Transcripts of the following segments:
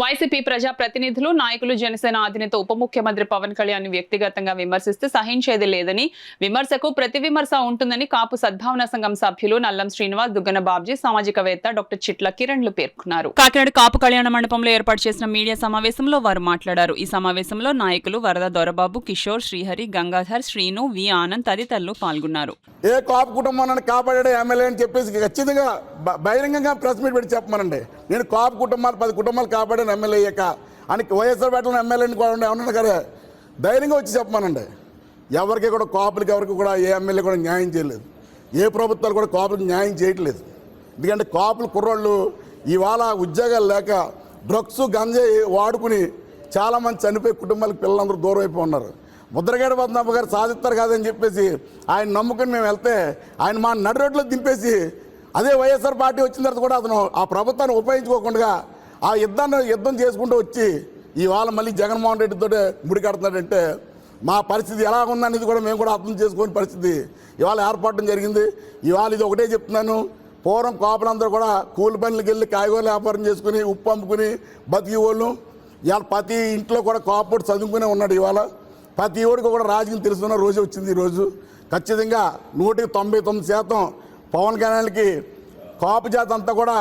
YCP ప్రజా ప్రతినిధులు నాయకులు జనసేన అధినేత ఉప ముఖ్యమంత్రి పవన్ కళ్యాణ్ వ్యక్తిగతంగా విమర్శిస్తే సహించేది లేదని, విమర్శకు ప్రతి విమర్శ ఉంటుందని కాపు సద్భావన సంఘం సభ్యులు నల్లం శ్రీనివాస్, దుగ్గన బాబ్జీ, సామాజికవేత్త డాక్టర్ చిట్ల కిరణ్లు పేర్కొన్నారు. కాకినాడ కాపు కళ్యాణ మండపంలో ఏర్పాటు చేసిన మీడియా సమావేశంలో వారు మాట్లాడారు. ఈ సమావేశంలో నాయకులు వరద దొరబాబు, కిషోర్, శ్రీహరి, గంగాధర్, శ్రీను, వి ఆనంద్ తదితరులు పాల్గొన్నారు. ఏ కాపు కుటుంబాన్ని కాపాడే ఎమ్మెల్యే అని చెప్పేసి ఖచ్చితంగా బహిరంగంగా ప్రెస్ మీట్ పెట్టి చెప్పమనండి. నేను కాపు కుటుంబాలు 10 కుటుంబాలు కాపాడాను ఎమ్మెల్యే అయ్యాక అని వైఎస్ఆర్ పార్టీలో ఎమ్మెల్యేని కూడా ఏమన్నా కదా ధైర్యంగా వచ్చి చెప్పమనండి. ఎవరికి కూడా కాపులకి ఎవరికి కూడా ఏ ఎమ్మెల్యే కూడా న్యాయం చేయలేదు. ఏ ప్రభుత్వాలు కూడా కాపులకు న్యాయం చేయట్లేదు. ఎందుకంటే కాపులు కుర్రోళ్ళు ఇవాళ ఉద్యోగాలు లేక డ్రగ్స్ గంజాయి వాడుకుని చాలామంది చనిపోయి కుటుంబాలకు పిల్లలందరూ దూరం అయిపోయి ఉన్నారు. ముద్రగడ పద్మనాభ గారు సాధిస్తారు కాదని చెప్పేసి ఆయన నమ్ముకుని మేము వెళ్తే ఆయన మా నడి రోడ్లో దింపేసి అదే వైఎస్ఆర్ పార్టీ వచ్చిన తర్వాత కూడా అతను ఆ ప్రభుత్వాన్ని ఉపయోగించుకోకుండా ఆ యుద్ధం చేసుకుంటూ వచ్చి ఇవాళ మళ్ళీ జగన్మోహన్ రెడ్డితో ముడికడుతున్నాడంటే మా పరిస్థితి ఎలా ఉందనేది కూడా మేము కూడా అర్థం చేసుకునే పరిస్థితి ఇవాళ ఏర్పడడం జరిగింది. ఇవాళ ఇది ఒకటే చెప్తున్నాను, పూర్వం కాపులందరూ కూడా కూలి పనులకు వెళ్ళి కాయగూరలు వ్యాపారం చేసుకుని ఉప్పు అమ్ముకుని బతికి వాళ్ళు ఇవాళ ప్రతి ఇంట్లో కూడా కాపు చదువుకునే ఉన్నాడు. ఇవాళ ప్రతి ఓడికి కూడా రాజకీయం తెలుసుకున్న రోజు వచ్చింది. ఈరోజు ఖచ్చితంగా 199% పవన్ కళ్యాణ్కి కాపు జాతి అంతా కూడా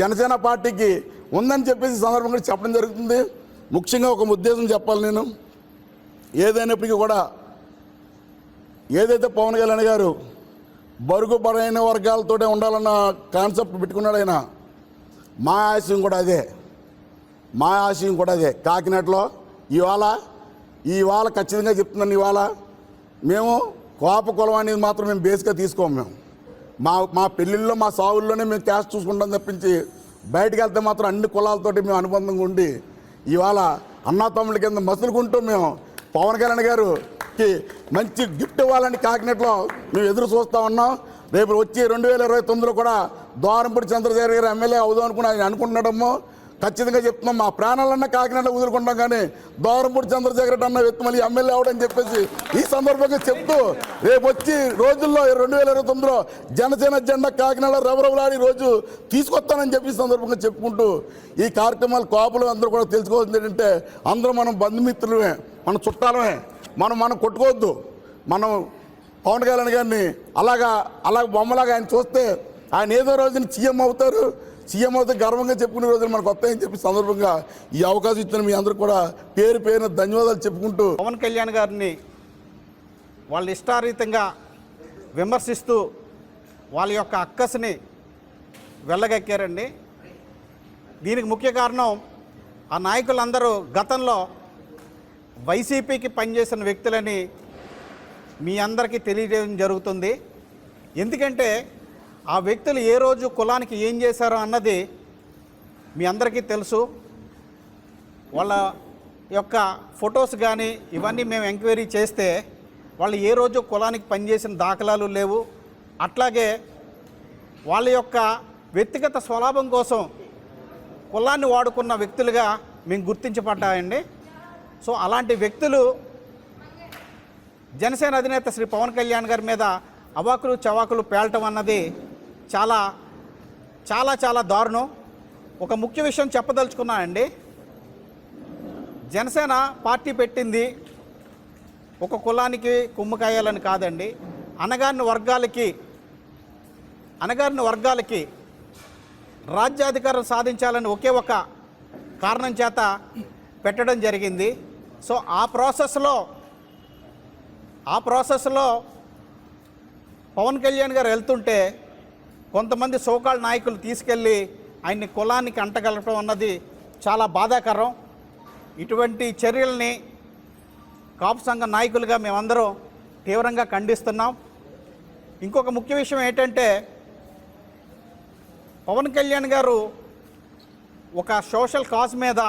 జనసేన పార్టీకి ఉందని చెప్పేసి సందర్భంగా చెప్పడం జరుగుతుంది. ముఖ్యంగా ఒక ఉద్దేశం చెప్పాలి నేను, ఏదైనప్పటికీ కూడా ఏదైతే పవన్ కళ్యాణ్ గారు బరుగుపరైన వర్గాలతోనే ఉండాలన్న కాన్సెప్ట్ పెట్టుకున్నాడు ఆయన, మా ఆశయం కూడా అదే. కాకినాడలో ఇవాళ ఖచ్చితంగా చెప్తున్నాను, ఇవాళ మేము కోప కులం అనేది మాత్రం మేము బేస్గా తీసుకోము. మేము మా పెళ్ళిళ్ళలో మా సావుల్లోనే మేము క్యాష్ చూసుకుంటాం తప్పించి బయటకు వెళ్తే మాత్రం అన్ని కులాలతోటి మేము అనుబంధంగా ఉండి ఇవాళ అన్నా తమ్ముళ్ళ కింద మసులుకుంటూ మేము పవన్ కళ్యాణ్ గారికి మంచి గిఫ్ట్ ఇవ్వాలని కాకినాడలో మేము ఎదురు చూస్తూ ఉన్నాం. రేపు వచ్చి 2029లో కూడా ద్వారంపూడి చంద్రశేఖర్ గారు ఎమ్మెల్యే అవుదాం అనుకుని ఆయన అనుకుంటున్నాడమ్మో. ఖచ్చితంగా చెప్తున్నాం, మా ప్రాణాలన్నా కాకినాడలో వదులుకుంటాం కానీ ద్వారంపూడి చంద్రశేఖర్ అన్న వ్యక్తి మళ్ళీ ఎమ్మెల్యే అవడని చెప్పేసి ఈ సందర్భంగా చెప్తూ రేపు వచ్చి రోజుల్లో 2029లో జనసేన జెండా కాకినాడలో రెవరవలాడి రోజు తీసుకొస్తానని చెప్పి సందర్భంగా చెప్పుకుంటూ ఈ కార్యక్రమాలు కాపులు అందరూ కూడా తెలుసుకోవాల్సింది ఏంటంటే అందరూ మనం బంధుమిత్రులమే, మన చుట్టాలమే, మనం కొట్టుకోవద్దు. మనం పవన్ కళ్యాణ్ గారిని అలాగ బొమ్మలాగా ఆయన చూస్తే ఆయన ఏదో రోజున సీఎం అవుతారు, సీఎం అవుతే గర్వంగా చెప్పుకునే రోజులు మనకు వస్తాయని చెప్పి సందర్భంగా ఈ అవకాశం ఇచ్చిన మీ అందరూ కూడా పేరున ధన్యవాదాలు చెప్పుకుంటూ పవన్ కళ్యాణ్ గారిని వాళ్ళు ఇష్టారీతంగా విమర్శిస్తూ వాళ్ళ యొక్క అక్కసుని వెళ్ళగక్కారండి. దీనికి ముఖ్య కారణం ఆ నాయకులందరూ గతంలో వైసీపీకి పనిచేసిన వ్యక్తులని మీ అందరికీ తెలియజేయడం జరుగుతుంది. ఎందుకంటే ఆ వ్యక్తులు ఏ రోజు కులానికి ఏం చేశారో అన్నది మీ అందరికీ తెలుసు. వాళ్ళ యొక్క ఫొటోస్ కానీ ఇవన్నీ మేము ఎంక్వైరీ చేస్తే వాళ్ళు ఏ రోజు కులానికి పనిచేసిన దాఖలాలు లేవు. అట్లాగే వాళ్ళ యొక్క వ్యక్తిగత స్వలాభం కోసం కులాన్ని వాడుకున్న వ్యక్తులుగా మేము గుర్తించబడ్డాయండి. సో అలాంటి వ్యక్తులు జనసేన అధినేత శ్రీ పవన్ కళ్యాణ్ గారి మీద అవాకులు చవాకులు పేలటం అన్నది చాలా చాలా చాలా దారుణం. ఒక ముఖ్య విషయం చెప్పదలుచుకున్నానండి. జనసేన పార్టీ పెట్టింది ఒక కులానికి కుమ్మకాయాలని కాదండి, అణగారిన వర్గాలకి రాజ్యాధికారం సాధించాలని ఒకే ఒక కారణం చేత పెట్టడం జరిగింది. సో ఆ ప్రాసెస్లో పవన్ కళ్యాణ్ గారు వెళ్తుంటే కొంతమంది సోకాల్ నాయకులు తీసుకెళ్ళి ఆయన్ని కులానికి అంటగలపడం అన్నది చాలా బాధాకరం. ఇటువంటి చర్యల్ని కాపు సంఘ నాయకులుగా మేమందరం తీవ్రంగా ఖండిస్తున్నాం. ఇంకొక ముఖ్య విషయం ఏంటంటే పవన్ కళ్యాణ్ గారు ఒక సోషల్ కాజ్ మీద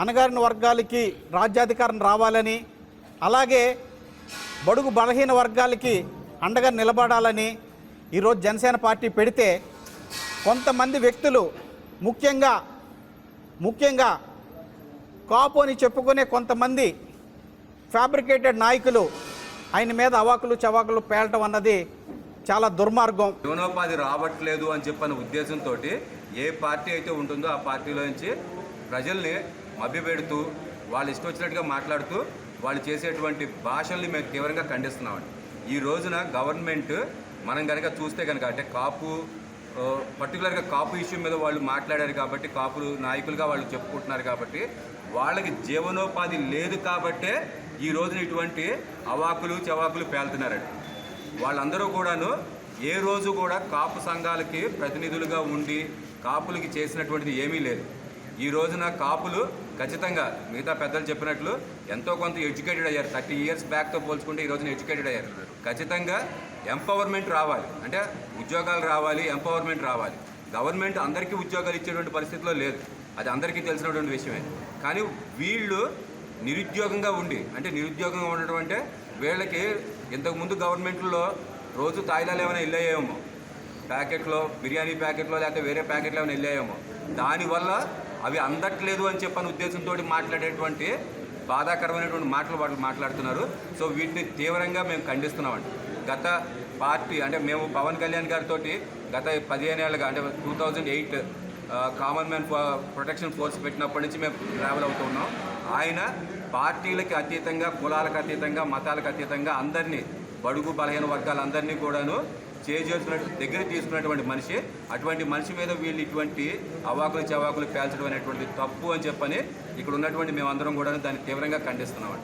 అణగారిన వర్గాలకి రాజ్యాధికారం రావాలని, అలాగే బడుగు బలహీన వర్గాలకి అండగా నిలబడాలని ఈరోజు జనసేన పార్టీ పెడితే కొంతమంది వ్యక్తులు ముఖ్యంగా కాపు అని చెప్పుకునే కొంతమంది ఫ్యాబ్రికేటెడ్ నాయకులు ఆయన మీద అవాకులు చవాకులు పేలటం అన్నది చాలా దుర్మార్గం. జీవనోపాధి రావట్లేదు అని చెప్పిన ఉద్దేశంతో ఏ పార్టీ అయితే ఉంటుందో ఆ పార్టీలోంచి ప్రజల్ని మభ్యపెడుతూ వాళ్ళు ఇష్టం వచ్చినట్టుగా మాట్లాడుతూ వాళ్ళు చేసేటువంటి భాషల్ని మేము తీవ్రంగా ఖండిస్తున్నామండి. ఈ రోజున గవర్నమెంట్ మనం కనుక చూస్తే కనుక అంటే కాపు పర్టికులర్గా కాపు ఇష్యూ మీద వాళ్ళు మాట్లాడారు కాబట్టి కాపులు నాయకులుగా వాళ్ళు చెప్పుకుంటున్నారు కాబట్టి వాళ్ళకి జీవనోపాధి లేదు కాబట్టే ఈ రోజున ఇటువంటి అవాకులు చవాకులు పేలుతున్నారండి. వాళ్ళందరూ కూడాను ఏ రోజు కూడా కాపు సంఘాలకి ప్రతినిధులుగా ఉండి కాపులకి చేసినటువంటిది ఏమీ లేదు. ఈ రోజున కాపులు ఖచ్చితంగా మిగతా పెద్దలు చెప్పినట్లు ఎంతో కొంత ఎడ్యుకేటెడ్ అయ్యారు. 30 years బ్యాక్తో పోల్చుకుంటే ఈ రోజున ఎడ్యుకేటెడ్ అయ్యారు. ఖచ్చితంగా ఎంపవర్మెంట్ రావాలి, అంటే ఉద్యోగాలు రావాలి, ఎంపవర్మెంట్ రావాలి. గవర్నమెంట్ అందరికీ ఉద్యోగాలు ఇచ్చేటువంటి పరిస్థితిలో లేదు, అది అందరికీ తెలిసినటువంటి విషయమే. కానీ వీళ్ళు నిరుద్యోగంగా ఉండి, అంటే నిరుద్యోగంగా ఉండటం అంటే వీళ్ళకి ఇంతకుముందు గవర్నమెంట్లో రోజు తాయిలాలు ఏమైనా వెళ్ళాయేమో, ప్యాకెట్లో బిర్యానీ ప్యాకెట్లో లేకపోతే వేరే ప్యాకెట్లో ఏమైనా వెళ్ళాయేమో, దానివల్ల అవి అందట్లేదు అని చెప్పని ఉద్దేశంతో మాట్లాడేటువంటి బాధాకరమైనటువంటి మాటలు వాళ్ళు మాట్లాడుతున్నారు. సో వీటిని తీవ్రంగా మేము ఖండిస్తున్నామండి. గత పార్టీ అంటే మేము పవన్ కళ్యాణ్ గారితో గత 15 ఏళ్ళుగా అంటే 2008 కామన్ మ్యాన్ ప్రొటెక్షన్ ఫోర్స్ పెట్టినప్పటి నుంచి మేము ట్రావెల్ అవుతున్నాం. ఆయన పార్టీలకి అతీతంగా, కులాలకు అతీతంగా, మతాలకు అతీతంగా అందరినీ, బడుగు బలహీన వర్గాలందరినీ కూడాను చేసేసినట్టు దగ్గర తీసుకున్నటువంటి మనిషి. అటువంటి మనిషి మీద వీళ్ళు ఇటువంటి అవాకులు చవాకులు పేల్చడం అనేటువంటి తప్పు అని చెప్పని ఇక్కడ ఉన్నటువంటి మేమందరం కూడా దాన్ని తీవ్రంగా ఖండిస్తున్నామండి.